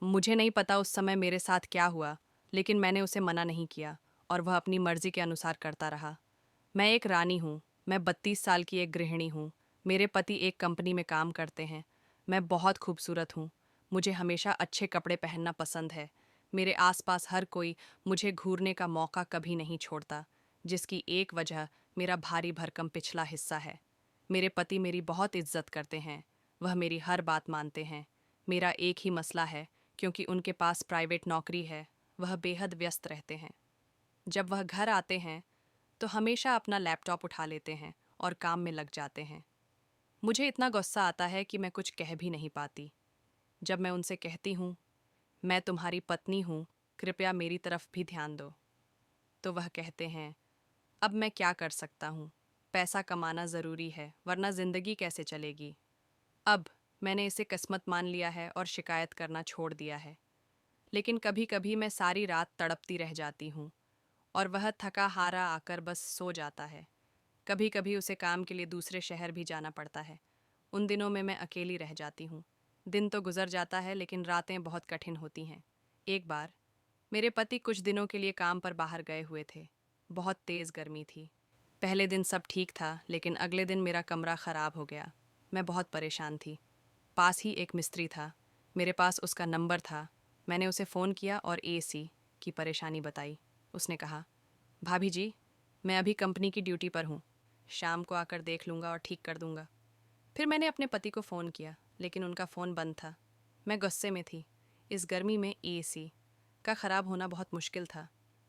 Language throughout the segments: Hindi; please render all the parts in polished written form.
मुझे नहीं पता उस समय मेरे साथ क्या हुआ, लेकिन मैंने उसे मना नहीं किया और वह अपनी मर्जी के अनुसार करता रहा। मैं एक रानी हूँ। मैं 32 साल की एक गृहिणी हूँ। मेरे पति एक कंपनी में काम करते हैं। मैं बहुत खूबसूरत हूँ। मुझे हमेशा अच्छे कपड़े पहनना पसंद है। मेरे आसपास हर कोई मुझे घूरने का मौका कभी नहीं छोड़ता, जिसकी एक वजह मेरा भारी भरकम पिछला हिस्सा है। मेरे पति मेरी बहुत इज्जत करते हैं। वह मेरी हर बात मानते हैं। मेरा एक ही मसला है, क्योंकि उनके पास प्राइवेट नौकरी है, वह बेहद व्यस्त रहते हैं। जब वह घर आते हैं तो हमेशा अपना लैपटॉप उठा लेते हैं और काम में लग जाते हैं। मुझे इतना गुस्सा आता है कि मैं कुछ कह भी नहीं पाती। जब मैं उनसे कहती हूँ, मैं तुम्हारी पत्नी हूँ, कृपया मेरी तरफ भी ध्यान दो, तो वह कहते हैं, अब मैं क्या कर सकता हूँ? पैसा कमाना ज़रूरी है, वरना ज़िंदगी कैसे चलेगी? अब मैंने इसे किस्मत मान लिया है और शिकायत करना छोड़ दिया है। लेकिन कभी कभी मैं सारी रात तड़पती रह जाती हूँ और वह थका हारा आकर बस सो जाता है। कभी कभी उसे काम के लिए दूसरे शहर भी जाना पड़ता है। उन दिनों में मैं अकेली रह जाती हूँ। दिन तो गुजर जाता है, लेकिन रातें बहुत कठिन होती हैं। एक बार मेरे पति कुछ दिनों के लिए काम पर बाहर गए हुए थे। बहुत तेज़ गर्मी थी। पहले दिन सब ठीक था, लेकिन अगले दिन मेरा कमरा ख़राब हो गया। मैं बहुत परेशान थी। पास ही एक मिस्त्री था। मेरे पास उसका नंबर था। मैंने उसे फ़ोन किया और एसी की परेशानी बताई। उसने कहा, भाभी जी, मैं अभी कंपनी की ड्यूटी पर हूँ। शाम को आकर देख लूँगा और ठीक कर दूँगा। फिर मैंने अपने पति को फ़ोन किया, लेकिन उनका फ़ोन बंद था। मैं गुस्से में थी। इस गर्मी में एसी का ख़राब होना बहुत मुश्किल था,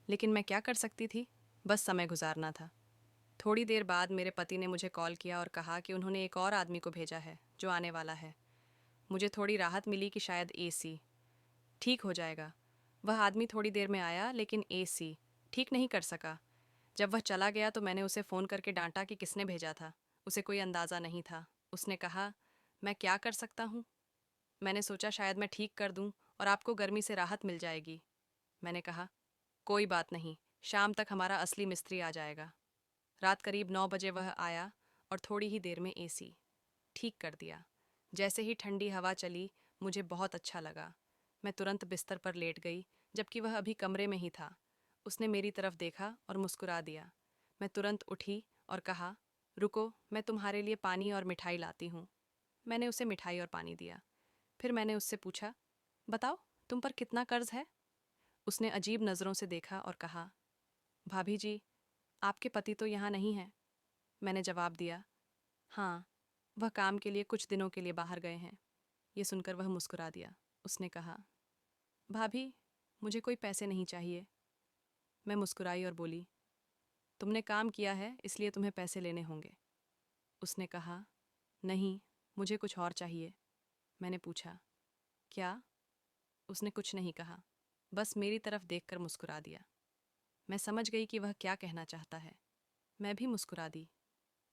लेकिन मैं क्या कर सकती थी? बस समय गुजारना था। थोड़ी देर बाद मेरे पति ने मुझे कॉल किया और कहा कि उन्होंने एक और आदमी को भेजा है जो आने वाला है। मुझे थोड़ी राहत मिली कि शायद एसी ठीक हो जाएगा। वह आदमी थोड़ी देर में आया, लेकिन एसी ठीक नहीं कर सका। जब वह चला गया तो मैंने उसे फ़ोन करके डांटा कि किसने भेजा था। उसे कोई अंदाज़ा नहीं था। उसने कहा, मैं क्या कर सकता हूँ? मैंने सोचा शायद मैं ठीक कर दूँ और आपको गर्मी से राहत मिल जाएगी। मैंने कहा, कोई बात नहीं, शाम तक हमारा असली मिस्त्री आ जाएगा। रात करीब 9 बजे वह आया और थोड़ी ही देर में एसी ठीक कर दिया। जैसे ही ठंडी हवा चली, मुझे बहुत अच्छा लगा। मैं तुरंत बिस्तर पर लेट गई, जबकि वह अभी कमरे में ही था। उसने मेरी तरफ देखा और मुस्कुरा दिया। मैं तुरंत उठी और कहा, रुको, मैं तुम्हारे लिए पानी और मिठाई लाती हूँ। मैंने उसे मिठाई और पानी दिया। फिर मैंने उससे पूछा, बताओ, तुम पर कितना कर्ज है? उसने अजीब नज़रों से देखा और कहा, भाभी जी, आपके पति तो यहाँ नहीं हैं। मैंने जवाब दिया, हाँ, वह काम के लिए कुछ दिनों के लिए बाहर गए हैं। ये सुनकर वह मुस्कुरा दिया। उसने कहा, भाभी, मुझे कोई पैसे नहीं चाहिए। मैं मुस्कुराई और बोली, तुमने काम किया है, इसलिए तुम्हें पैसे लेने होंगे। उसने कहा, नहीं, मुझे कुछ और चाहिए। मैंने पूछा, क्या? उसने कुछ नहीं कहा, बस मेरी तरफ देखकर मुस्कुरा दिया। मैं समझ गई कि वह क्या कहना चाहता है। मैं भी मुस्कुरा दी।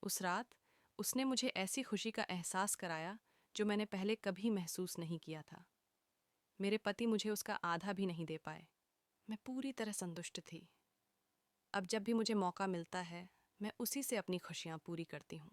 उस रात उसने मुझे ऐसी खुशी का एहसास कराया जो मैंने पहले कभी महसूस नहीं किया था। मेरे पति मुझे उसका आधा भी नहीं दे पाए। मैं पूरी तरह संतुष्ट थी। अब जब भी मुझे मौका मिलता है, मैं उसी से अपनी खुशियाँ पूरी करती हूँ।